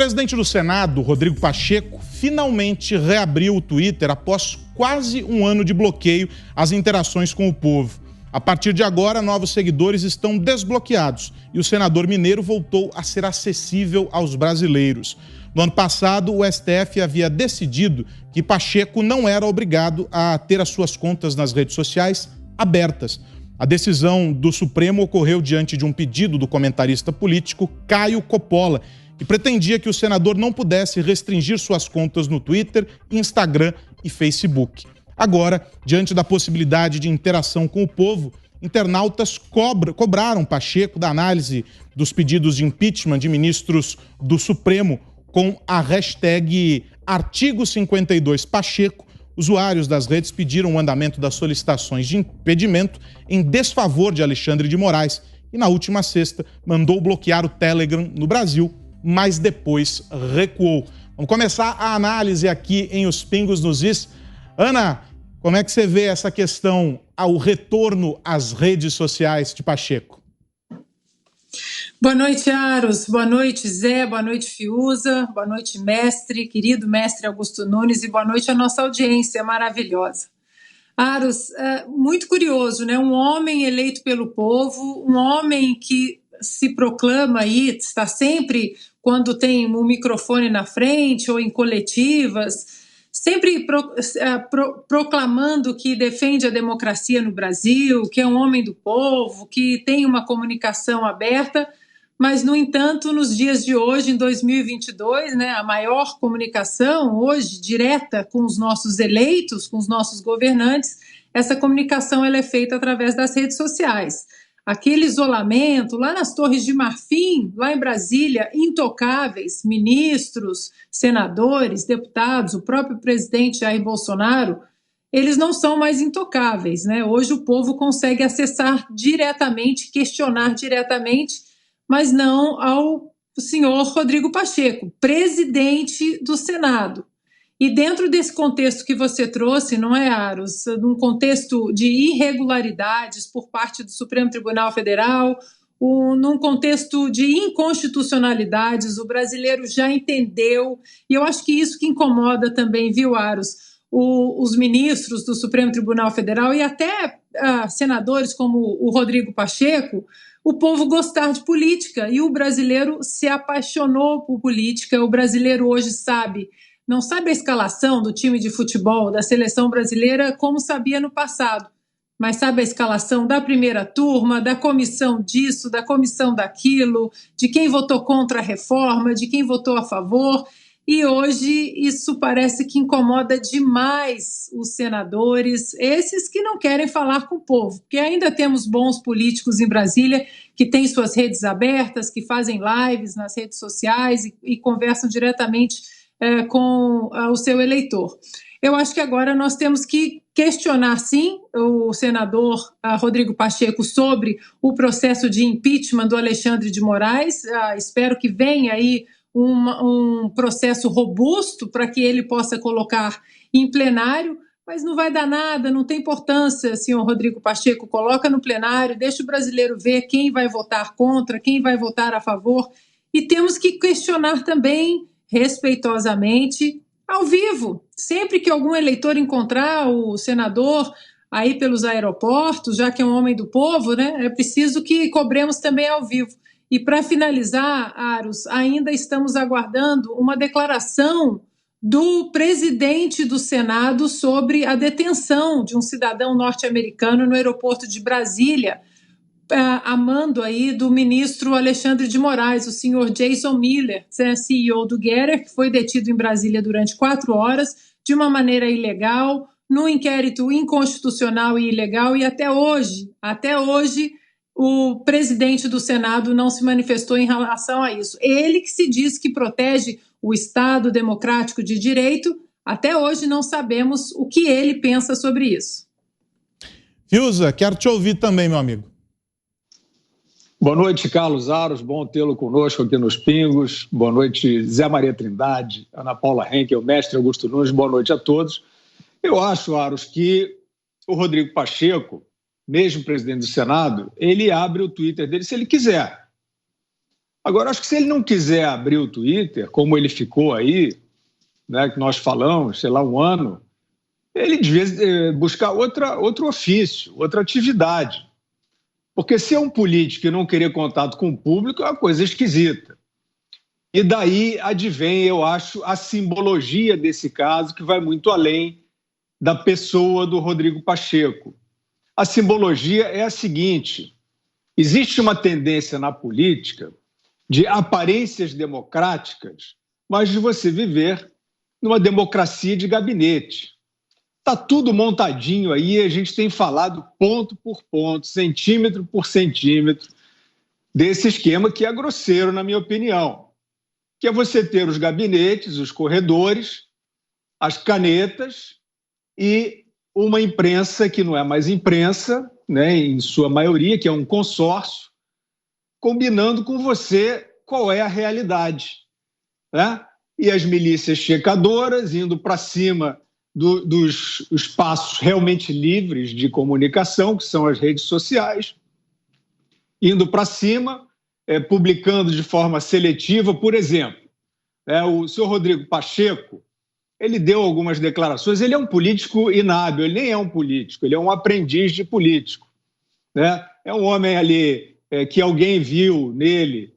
presidente do Senado, Rodrigo Pacheco, finalmente reabriu o Twitter após quase um ano de bloqueio às interações com o povo. A partir de agora, novos seguidores estão desbloqueados e o senador mineiro voltou a ser acessível aos brasileiros. No ano passado, o STF havia decidido que Pacheco não era obrigado a ter as suas contas nas redes sociais abertas. A decisão do Supremo ocorreu diante de um pedido do comentarista político Caio Coppola, que pretendia que o senador não pudesse restringir suas contas no Twitter, Instagram e Facebook. Agora, diante da possibilidade de interação com o povo, internautas cobraram Pacheco da análise dos pedidos de impeachment de ministros do Supremo com a hashtag Artigo 52 Pacheco. Usuários das redes pediram o andamento das solicitações de impedimento em desfavor de Alexandre de Moraes e, na última sexta, mandou bloquear o Telegram no Brasil, mas depois recuou. Vamos começar a análise aqui em Os Pingos nos Is. Ana, como é que você vê essa questão ao retorno às redes sociais de Pacheco? Boa noite, Aros. Boa noite, Zé. Boa noite, Fiuza. Boa noite, mestre, querido mestre Augusto Nunes. E boa noite à nossa audiência maravilhosa. Aros, muito curioso, né? Um homem eleito pelo povo, um homem que se proclama aí, está sempre, quando tem um microfone na frente ou em coletivas, sempre proclamando que defende a democracia no Brasil, que é um homem do povo, que tem uma comunicação aberta, mas, no entanto, nos dias de hoje, em 2022, né, a maior comunicação hoje, direta com os nossos eleitos, com os nossos governantes, essa comunicação ela é feita através das redes sociais. Aquele isolamento, lá nas Torres de Marfim, lá em Brasília, intocáveis, ministros, senadores, deputados, o próprio presidente Jair Bolsonaro, eles não são mais intocáveis, né? Hoje o povo consegue acessar diretamente, questionar diretamente, mas não ao senhor Rodrigo Pacheco, presidente do Senado. E dentro desse contexto que você trouxe, não é, Aros? Num contexto de irregularidades por parte do Supremo Tribunal Federal, num contexto de inconstitucionalidades, o brasileiro já entendeu, e eu acho que isso que incomoda também, viu, Aros, os ministros do Supremo Tribunal Federal e até senadores como o Rodrigo Pacheco, o povo gostar de política, e o brasileiro se apaixonou por política, o brasileiro hoje não sabe a escalação do time de futebol, da seleção brasileira, como sabia no passado, mas sabe a escalação da primeira turma, da comissão disso, da comissão daquilo, de quem votou contra a reforma, de quem votou a favor, e hoje isso parece que incomoda demais os senadores, esses que não querem falar com o povo, porque ainda temos bons políticos em Brasília que têm suas redes abertas, que fazem lives nas redes sociais e conversam diretamente com o seu eleitor. Eu acho que agora nós temos que questionar, sim, o senador Rodrigo Pacheco sobre o processo de impeachment do Alexandre de Moraes. Espero que venha aí um processo robusto para que ele possa colocar em plenário, mas não vai dar nada, não tem importância, senhor Rodrigo Pacheco, coloca no plenário, deixa o brasileiro ver quem vai votar contra, quem vai votar a favor, e temos que questionar também, respeitosamente, ao vivo, sempre que algum eleitor encontrar o senador aí pelos aeroportos, já que é um homem do povo, né, é preciso que cobremos também ao vivo. E para finalizar, Aros, ainda estamos aguardando uma declaração do presidente do Senado sobre a detenção de um cidadão norte-americano no aeroporto de Brasília, a mando aí do ministro Alexandre de Moraes, o senhor Jason Miller, CEO do Getter, que foi detido em Brasília durante 4 horas, de uma maneira ilegal, num inquérito inconstitucional e ilegal, e até hoje, o presidente do Senado não se manifestou em relação a isso. Ele que se diz que protege o Estado democrático de direito, até hoje não sabemos o que ele pensa sobre isso. Fiuza, quero te ouvir também, meu amigo. Boa noite, Carlos Aros, bom tê-lo conosco aqui nos Pingos. Boa noite, Zé Maria Trindade, Ana Paula Henkel, mestre Augusto Nunes, boa noite a todos. Eu acho, Aros, que o Rodrigo Pacheco, mesmo presidente do Senado, ele abre o Twitter dele se ele quiser. Agora, acho que se ele não quiser abrir o Twitter, como ele ficou aí, né, que nós falamos, sei lá, um ano, ele devia buscar outro ofício, outra atividade. Porque ser um político e não querer contato com o público é uma coisa esquisita. E daí advém, eu acho, a simbologia desse caso, que vai muito além da pessoa do Rodrigo Pacheco. A simbologia é a seguinte: existe uma tendência na política de aparências democráticas, mas de você viver numa democracia de gabinete. Está tudo montadinho aí, a gente tem falado ponto por ponto, centímetro por centímetro, desse esquema que é grosseiro, na minha opinião, que é você ter os gabinetes, os corredores, as canetas e uma imprensa que não é mais imprensa, né, em sua maioria, que é um consórcio, combinando com você qual é a realidade, né? E as milícias checadoras indo para cima dos espaços realmente livres de comunicação, que são as redes sociais, indo para cima, publicando de forma seletiva. Por exemplo, o senhor Rodrigo Pacheco, ele deu algumas declarações, ele é um político inábil, ele nem é um político, ele é um aprendiz de político, né? É um homem ali que alguém viu nele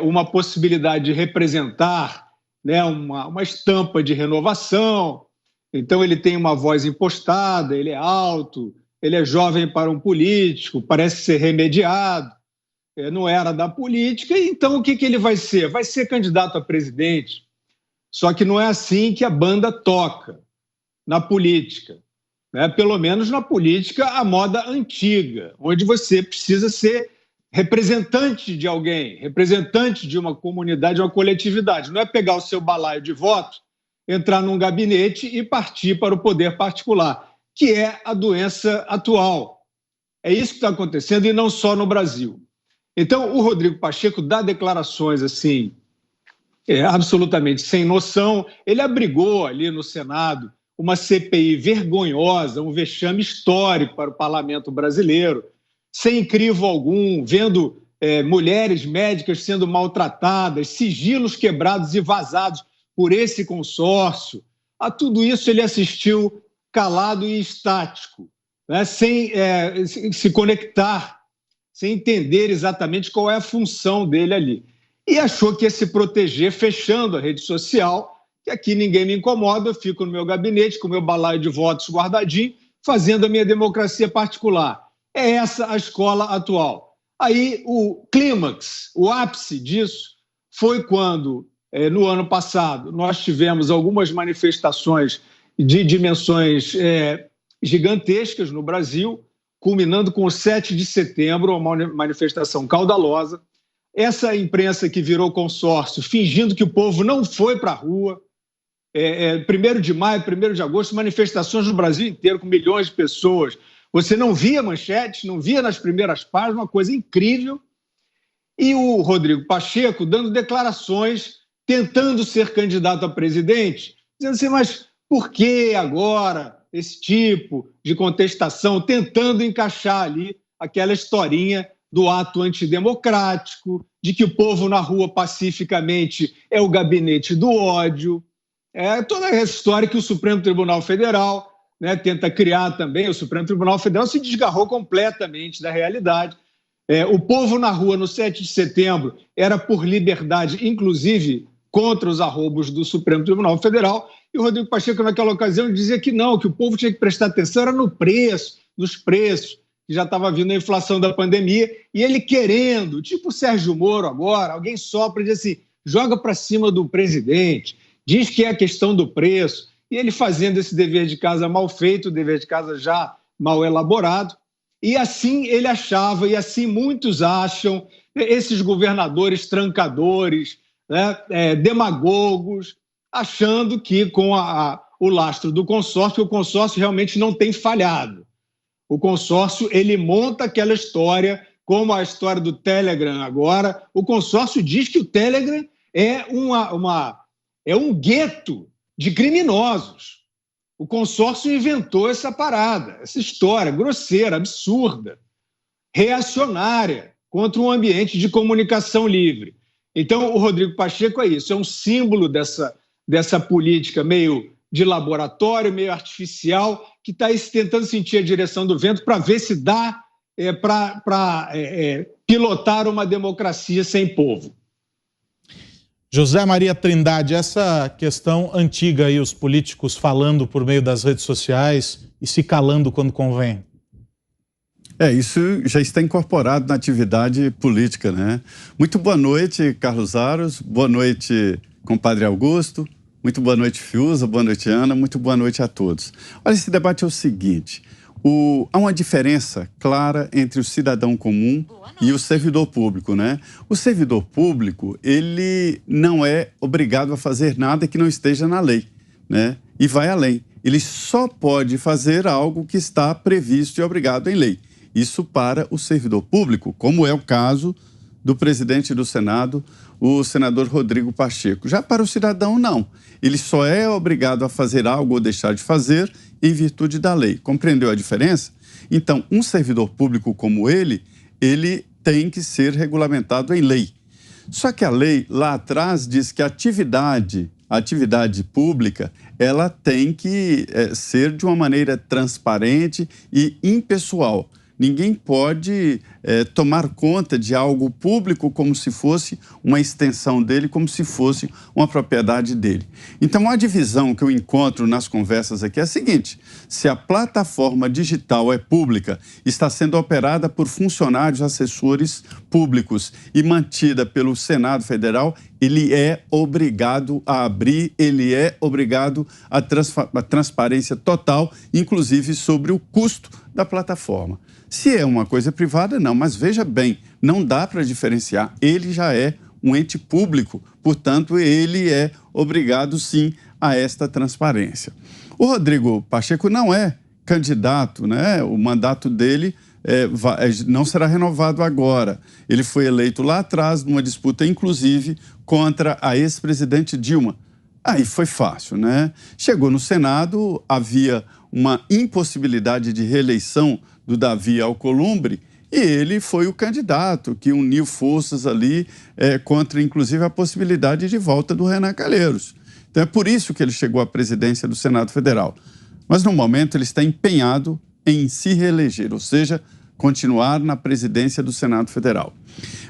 uma possibilidade de representar, né, uma estampa de renovação. Então ele tem uma voz impostada, ele é alto, ele é jovem para um político, parece ser remediado, não era da política, então o que ele vai ser? Vai ser candidato a presidente. Só que não é assim que a banda toca na política, né? Pelo menos na política à moda antiga, onde você precisa ser representante de alguém, representante de uma comunidade, de uma coletividade. Não é pegar o seu balaio de votos, entrar num gabinete e partir para o poder particular, que é a doença atual. É isso que está acontecendo, e não só no Brasil. Então, o Rodrigo Pacheco dá declarações assim, absolutamente sem noção. Ele abrigou ali no Senado uma CPI vergonhosa, um vexame histórico para o parlamento brasileiro, sem crivo algum, vendo mulheres médicas sendo maltratadas, sigilos quebrados e vazados por esse consórcio. A tudo isso ele assistiu calado e estático, né? Sem se conectar, sem entender exatamente qual é a função dele ali. E achou que ia se proteger fechando a rede social, que aqui ninguém me incomoda, eu fico no meu gabinete com o meu balaio de votos guardadinho, fazendo a minha democracia particular. É essa a escola atual. Aí o clímax, o ápice disso, foi quando, no ano passado, nós tivemos algumas manifestações de dimensões gigantescas no Brasil, culminando com o 7 de setembro, uma manifestação caudalosa. Essa imprensa que virou consórcio, fingindo que o povo não foi para a rua. 1º de maio, 1º de agosto, manifestações no Brasil inteiro, com milhões de pessoas. Você não via manchetes, não via nas primeiras páginas, uma coisa incrível. E o Rodrigo Pacheco dando declarações, tentando ser candidato a presidente, dizendo assim, mas por que agora esse tipo de contestação, tentando encaixar ali aquela historinha do ato antidemocrático, de que o povo na rua pacificamente é o gabinete do ódio. Toda essa história que o Supremo Tribunal Federal, né, tenta criar também. O Supremo Tribunal Federal se desgarrou completamente da realidade. O povo na rua no 7 de setembro era por liberdade, inclusive contra os arroubos do Supremo Tribunal Federal, e o Rodrigo Pacheco, naquela ocasião, dizia que não, que o povo tinha que prestar atenção era no preço, nos preços, que já estava vindo a inflação da pandemia, e ele querendo, tipo o Sérgio Moro agora, alguém sopra e diz assim, joga para cima do presidente, diz que é a questão do preço, e ele fazendo esse dever de casa mal feito, o dever de casa já mal elaborado, e assim ele achava, e assim muitos acham, esses governadores trancadores, né, demagogos, achando que com o lastro do consórcio, o consórcio realmente não tem falhado. O consórcio, ele monta aquela história, como a história do Telegram agora. O consórcio diz que o Telegram é um gueto de criminosos. O consórcio inventou essa parada, essa história grosseira, absurda, reacionária, contra um ambiente de comunicação livre. Então, o Rodrigo Pacheco é isso, é um símbolo dessa política meio de laboratório, meio artificial, que está tentando sentir a direção do vento para ver se dá para pilotar uma democracia sem povo. José Maria Trindade, essa questão antiga aí, os políticos falando por meio das redes sociais e se calando quando convém. Isso já está incorporado na atividade política, né? Muito boa noite, Carlos Aros, boa noite, compadre Augusto, muito boa noite, Fiuza, boa noite, Ana, muito boa noite a todos. Olha, esse debate é o seguinte, há uma diferença clara entre o cidadão comum e o servidor público, né? O servidor público, ele não é obrigado a fazer nada que não esteja na lei, né? E vai além. Ele só pode fazer algo que está previsto e obrigado em lei. Isso para o servidor público, como é o caso do presidente do Senado, o senador Rodrigo Pacheco. Já para o cidadão, não. Ele só é obrigado a fazer algo ou deixar de fazer em virtude da lei. Compreendeu a diferença? Então, um servidor público como ele tem que ser regulamentado em lei. Só que a lei, lá atrás, diz que a atividade pública, ela tem que ser de uma maneira transparente e impessoal. Ninguém pode tomar conta de algo público como se fosse uma extensão dele, como se fosse uma propriedade dele. Então, a divisão que eu encontro nas conversas aqui é a seguinte: se a plataforma digital é pública, está sendo operada por funcionários assessores públicos e mantida pelo Senado Federal, ele é obrigado a abrir, ele é obrigado a transparência total, inclusive sobre o custo da plataforma. Se é uma coisa privada, não, mas veja bem, não dá para diferenciar. Ele já é um ente público, portanto, ele é obrigado, sim, a esta transparência. O Rodrigo Pacheco não é candidato, né? O mandato dele não será renovado agora. Ele foi eleito lá atrás, numa disputa, inclusive, contra a ex-presidente Dilma. Aí foi fácil, né? Chegou no Senado, havia uma impossibilidade de reeleição do Davi Alcolumbre, e ele foi o candidato que uniu forças ali contra, inclusive, a possibilidade de volta do Renan Calheiros. Então é por isso que ele chegou à presidência do Senado Federal. Mas, no momento, ele está empenhado em se reeleger, ou seja, continuar na presidência do Senado Federal.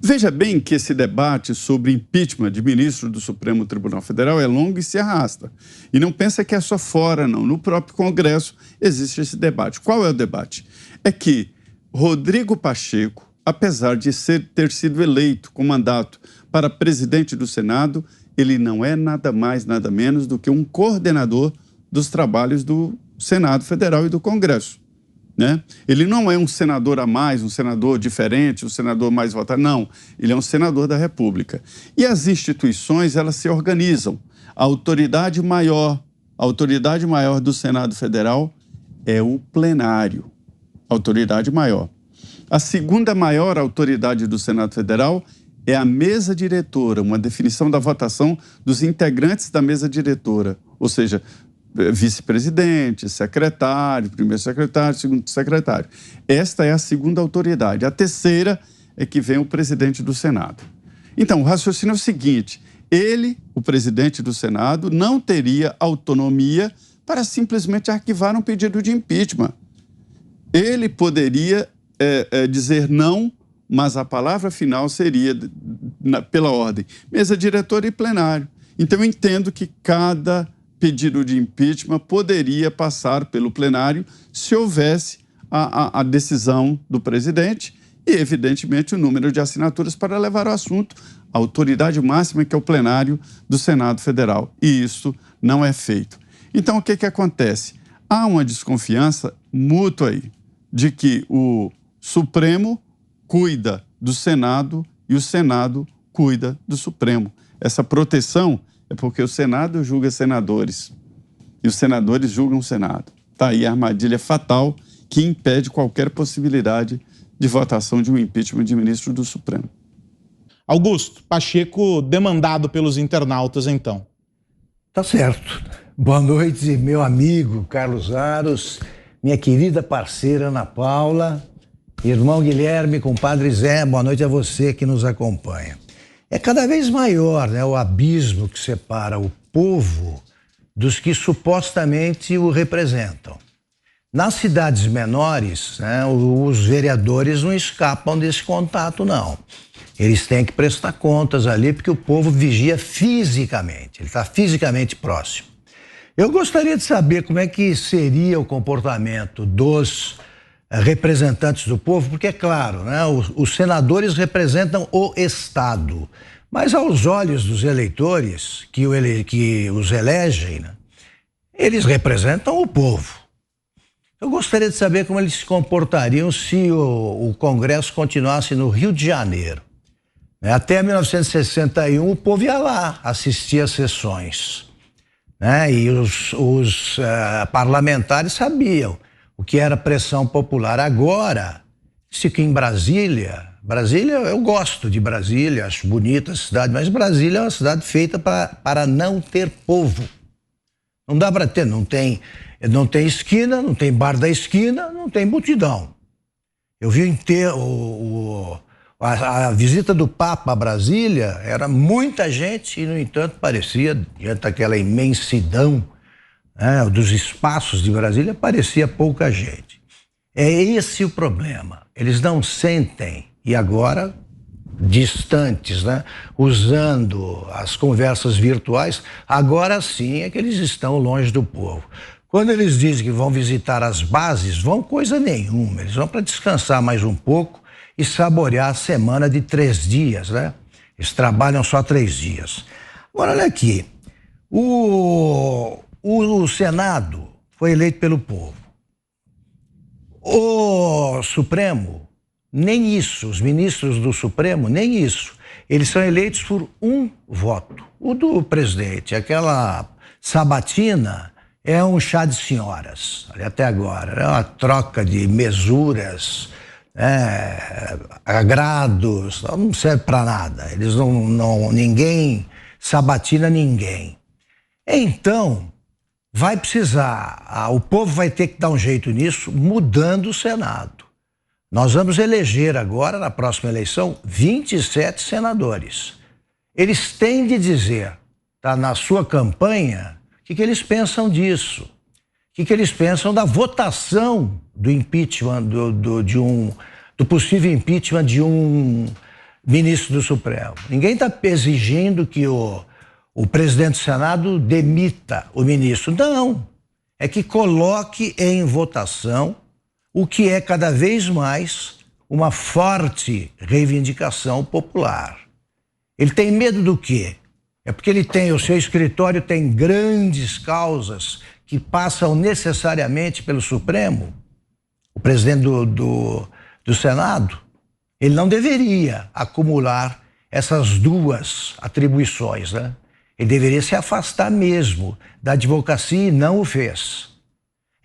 Veja bem que esse debate sobre impeachment de ministro do Supremo Tribunal Federal é longo e se arrasta. E não pensa que é só fora, não. No próprio Congresso existe esse debate. Qual é o debate? É que Rodrigo Pacheco, apesar de ter sido eleito com mandato para presidente do Senado, ele não é nada mais, nada menos do que um coordenador dos trabalhos do Senado Federal e do Congresso, né? Ele não é um senador a mais, um senador diferente, um senador mais votado, não. Ele é um senador da República. E as instituições, elas se organizam. A autoridade maior do Senado Federal é o plenário. Autoridade maior. A segunda maior autoridade do Senado Federal é a mesa diretora, uma definição da votação dos integrantes da mesa diretora, ou seja, vice-presidente, secretário, primeiro secretário, segundo secretário. Esta é a segunda autoridade. A terceira é que vem o presidente do Senado. Então, o raciocínio é o seguinte: ele, o presidente do Senado, não teria autonomia para simplesmente arquivar um pedido de impeachment. Ele poderia dizer não, mas a palavra final seria pela ordem, mesa diretora e plenário. Então, eu entendo que cada pedido de impeachment poderia passar pelo plenário se houvesse a decisão do presidente e, evidentemente, o número de assinaturas para levar o assunto à autoridade máxima, que é o plenário do Senado Federal. E isso não é feito. Então, o que acontece? Há uma desconfiança mútua aí de que o Supremo cuida do Senado e o Senado cuida do Supremo. Essa proteção é porque o Senado julga senadores e os senadores julgam o Senado. Está aí a armadilha fatal que impede qualquer possibilidade de votação de um impeachment de ministro do Supremo. Augusto, Pacheco demandado pelos internautas, então. Tá certo. Boa noite, meu amigo Carlos Aros, minha querida parceira Ana Paula, irmão Guilherme, compadre Zé, boa noite a você que nos acompanha. é cada vez maior, né, o abismo que separa o povo dos que supostamente o representam. Nas cidades menores, né, os vereadores não escapam desse contato, não. Eles têm que prestar contas ali, porque o povo vigia fisicamente, ele está fisicamente próximo. Eu gostaria de saber como é que seria o comportamento dos representantes do povo, porque é claro, né, os senadores representam o Estado, mas aos olhos dos eleitores que os elegem, né, eles representam o povo. Eu gostaria de saber como eles se comportariam se o Congresso continuasse no Rio de Janeiro. Até 1961 o povo ia lá assistir às sessões, né? E os parlamentares sabiam o que era pressão popular. Agora, fica em Brasília, eu gosto de Brasília, acho bonita a cidade, mas Brasília é uma cidade feita para não ter povo. Não dá para ter, não tem esquina, não tem bar da esquina, não tem multidão. Eu vi a visita do Papa a Brasília, era muita gente e, no entanto, parecia, diante daquela imensidão, né, dos espaços de Brasília, parecia pouca gente. É esse o problema. Eles não sentem, e agora, distantes, né, usando as conversas virtuais, agora sim é que eles estão longe do povo. Quando eles dizem que vão visitar as bases, vão coisa nenhuma. Eles vão para descansar mais um pouco e saborear a semana de 3 dias, né? Eles trabalham só 3 dias. Agora, olha aqui. O Senado foi eleito pelo povo. O Supremo, nem isso. Os ministros do Supremo, nem isso. Eles são eleitos por um voto. O do presidente, aquela sabatina, é um chá de senhoras, até agora. É uma troca de mesuras, agrados, não serve para nada. Eles ninguém sabatina ninguém. Então, vai precisar, o povo vai ter que dar um jeito nisso, mudando o Senado. Nós vamos eleger agora, na próxima eleição, 27 senadores. Eles têm de dizer, tá na sua campanha, o que eles pensam disso? O que eles pensam da votação do impeachment, do possível impeachment de um ministro do Supremo? Ninguém está exigindo que o presidente do Senado demita o ministro. Não. É que coloque em votação o que é cada vez mais uma forte reivindicação popular. Ele tem medo do quê? É porque o seu escritório tem grandes causas que passam necessariamente pelo Supremo, o presidente do Senado. Ele não deveria acumular essas duas atribuições, né? Ele deveria se afastar mesmo da advocacia e não o fez.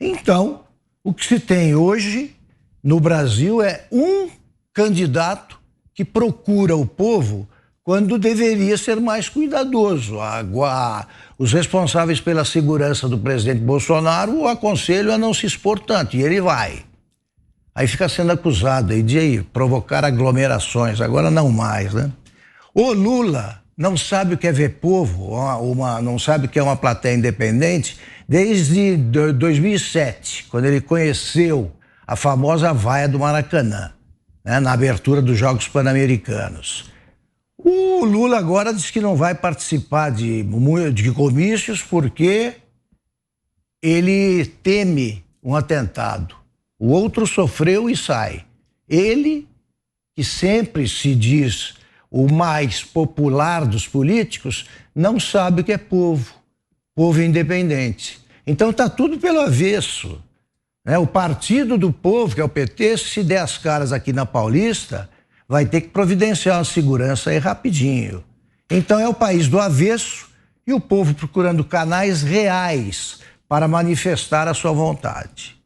Então, o que se tem hoje no Brasil é um candidato que procura o povo quando deveria ser mais cuidadoso. Os responsáveis pela segurança do presidente Bolsonaro o aconselham a não se expor tanto, e ele vai. Aí fica sendo acusado de provocar aglomerações, agora não mais, né? O Lula não sabe o que é ver povo, não sabe o que é uma plateia independente, desde 2007, quando ele conheceu a famosa vaia do Maracanã, né, na abertura dos Jogos Pan-Americanos. O Lula agora diz que não vai participar de comícios porque ele teme um atentado. O outro sofreu e sai. Ele, que sempre se diz o mais popular dos políticos, não sabe o que é povo independente. Então está tudo pelo avesso, né? O Partido do Povo, que é o PT, se der as caras aqui na Paulista, vai ter que providenciar uma segurança aí rapidinho. Então é o país do avesso e o povo procurando canais reais para manifestar a sua vontade.